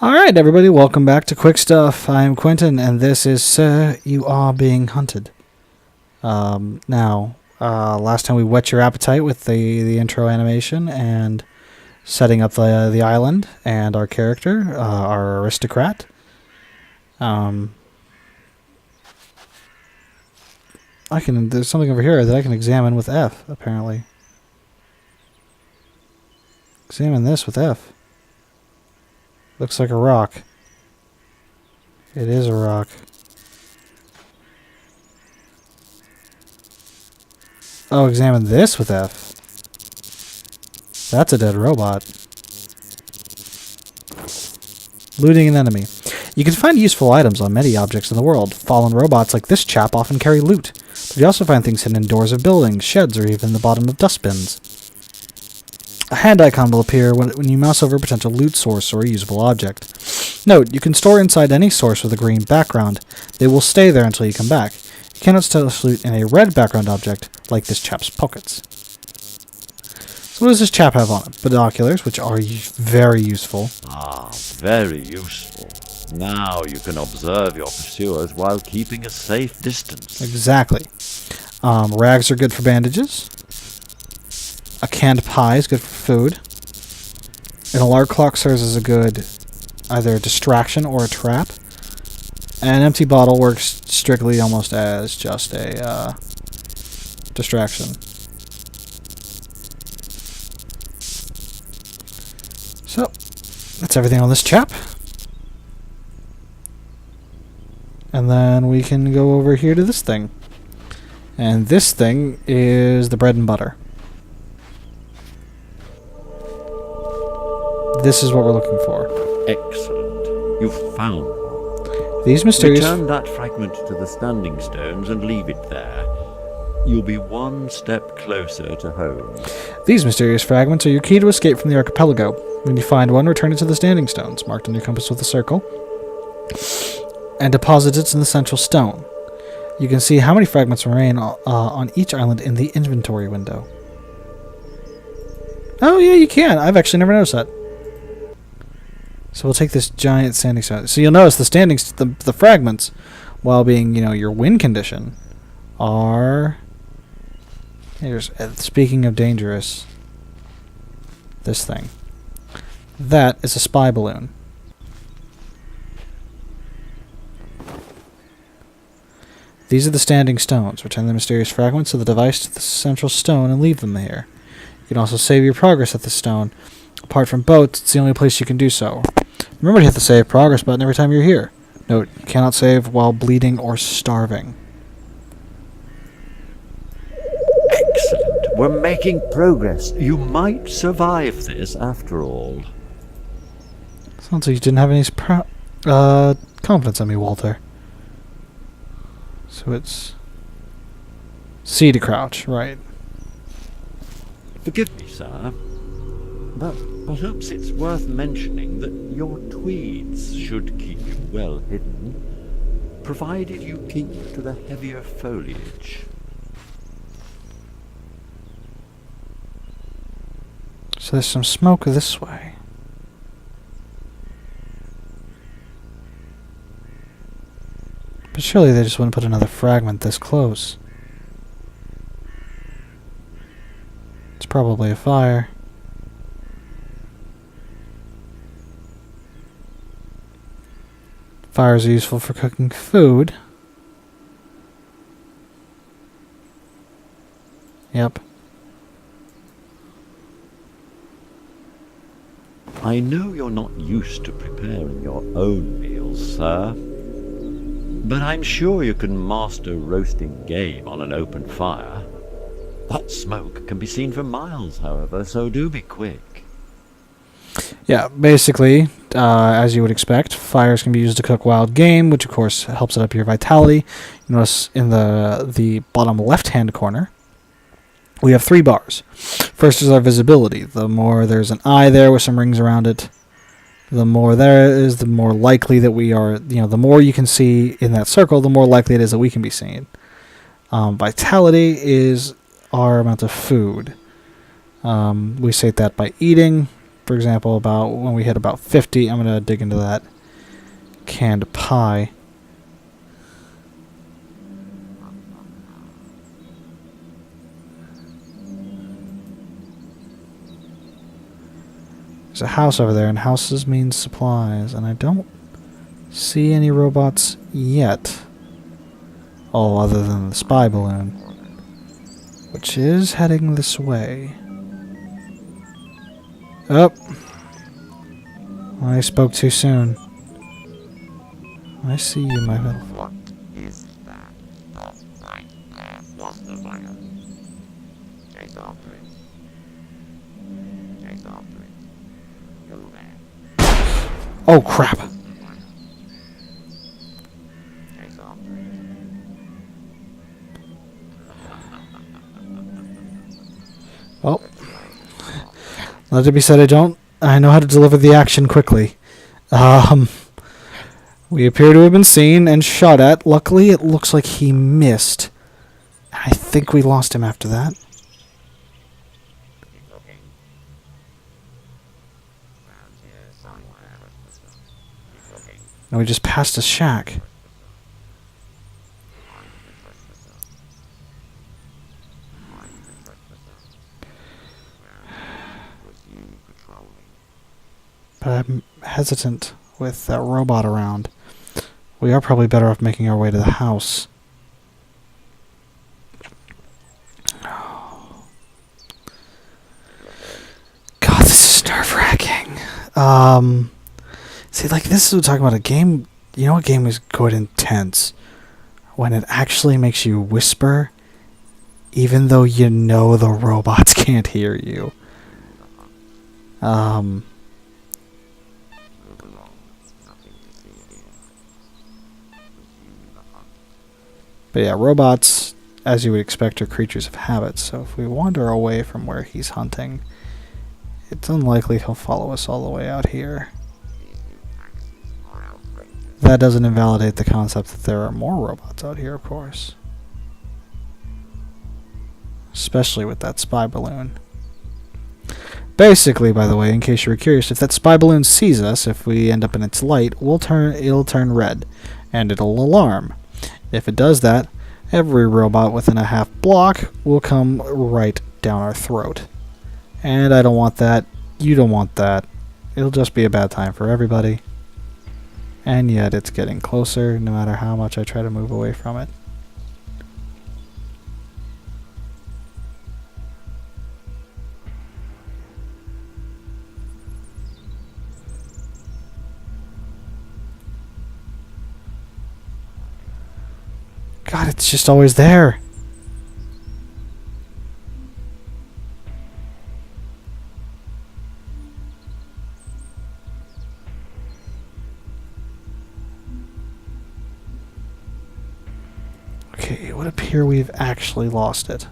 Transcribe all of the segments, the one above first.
Alright, everybody, welcome back to Quick Stuff. I am Quentin, and this is Sir, You Are Being Hunted. Last time we whet your appetite with the intro animation and setting up the island and our character, our aristocrat. There's something over here that I can examine with F, apparently. Examine this with F. Looks like a rock. It is a rock. Oh, examine this with F. That's a dead robot. Looting an enemy. You can find useful items on many objects in the world. Fallen robots like this chap often carry loot. But you also find things hidden in doors of buildings, sheds, or even the bottom of dustbins. A hand icon will appear when you mouse over a potential loot source or a usable object. Note, you can store inside any source with a green background. They will stay there until you come back. You cannot stash loot in a red background object, like this chap's pockets. So what does this chap have on him? Binoculars, which are very useful. Ah, very useful. Now you can observe your pursuers while keeping a safe distance. Exactly. Rags are good for bandages. A canned pie is good for food. An alarm clock serves as a good either distraction or a trap. And an empty bottle works strictly almost as just a distraction. So, that's everything on this chap. And then we can go over here to this thing. And this thing is the bread and butter. This is what we're looking for. Excellent. You've found one. These mysterious... Return that fragment to the standing stones and leave it there. You'll be one step closer to home. These mysterious fragments are your key to escape from the archipelago. When you find one, return it to the standing stones, marked on your compass with a circle, and deposit it in the central stone. You can see how many fragments remain on each island in the inventory window. Oh yeah, you can. I've actually never noticed that. So we'll take this giant standing stone. So you'll notice the fragments, while being, your win condition, are... Here's, speaking of dangerous, this thing. That is a spy balloon. These are the standing stones. Return the mysterious fragments of the device to the central stone and leave them there. You can also save your progress at the stone. Apart from boats, it's the only place you can do so. Remember to hit the save progress button every time you're here. Note, you cannot save while bleeding or starving. Excellent. We're making progress. You might survive this after all. Sounds like you didn't have any confidence in me, Walter. So it's... C to crouch, right. Forgive me, sir, but perhaps it's worth mentioning that your tweeds should keep you well hidden, provided you keep to the heavier foliage. So there's some smoke this way. But surely they just wouldn't put another fragment this close. It's probably a fire. Fires are useful for cooking food. Yep. I know you're not used to preparing your own meals, sir, but I'm sure you can master roasting game on an open fire. That smoke can be seen for miles, however, so do be quick. Yeah, basically, as you would expect, fires can be used to cook wild game, which of course helps it up your vitality. You notice in the bottom left-hand corner, we have 3 bars. First is our visibility. The more there's an eye there with some rings around it, the more there is, the more likely that we are, the more you can see in that circle, the more likely it is that we can be seen. Vitality is our amount of food. We state that by eating. for example, about when we hit about 50, I'm going to dig into that canned pie. There's a house over there, and houses means supplies, and I don't see any robots yet. Oh, other than the spy balloon, which is heading this way. Oh, I spoke too soon. I see you, my little. What is that? What's the fire? Chase after it. Chase after it. Go there. Oh crap! Chase after it. Well, let it be said, I know how to deliver the action quickly. We appear to have been seen and shot at. Luckily, it looks like he missed. I think we lost him after that. Keep looking. Around here somewhere. Keep looking. And we just passed a shack. But I'm hesitant with that robot around. We are probably better off making our way to the house. God, this is nerve-wracking. See, like, this is talking about a game. You know, a game is good and tense when it actually makes you whisper, even though you know the robots can't hear you. But yeah, robots, as you would expect, are creatures of habit, so if we wander away from where he's hunting, it's unlikely he'll follow us all the way out here. That doesn't invalidate the concept that there are more robots out here, of course. Especially with that spy balloon. Basically, by the way, in case you were curious, if that spy balloon sees us, if we end up in its light, it'll turn red, and it'll alarm. If it does that, every robot within a half block will come right down our throat. And I don't want that. You don't want that. It'll just be a bad time for everybody. And yet it's getting closer, no matter how much I try to move away from it. God, it's just always there. Okay, it would appear we've actually lost it.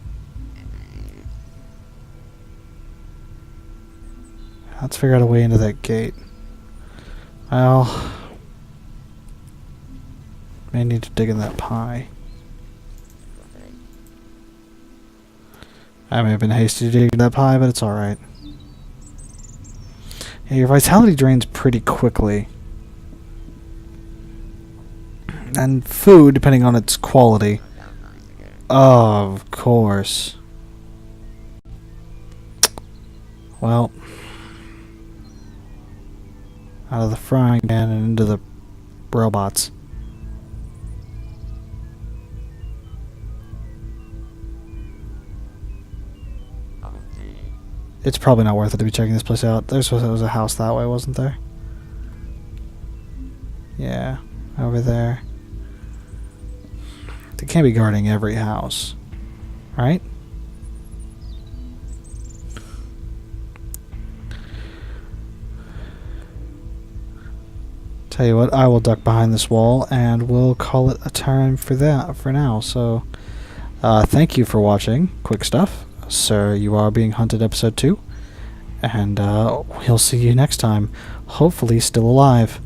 Let's figure out a way into that gate. Well, may need to dig in that pie. I may have been hasty to dig that pie, but it's alright. Yeah, your vitality drains pretty quickly. And food, depending on its quality. Of course. Well. Out of the frying pan and into the robots. It's probably not worth it to be checking this place out. There was a house that way, wasn't there? Yeah, over there. They can't be guarding every house, right? Tell you what, I will duck behind this wall and we'll call it a turn for that for now. So, thank you for watching Quick Stuff. Sir, You Are Being Hunted episode 2, and we'll see you next time, hopefully still alive.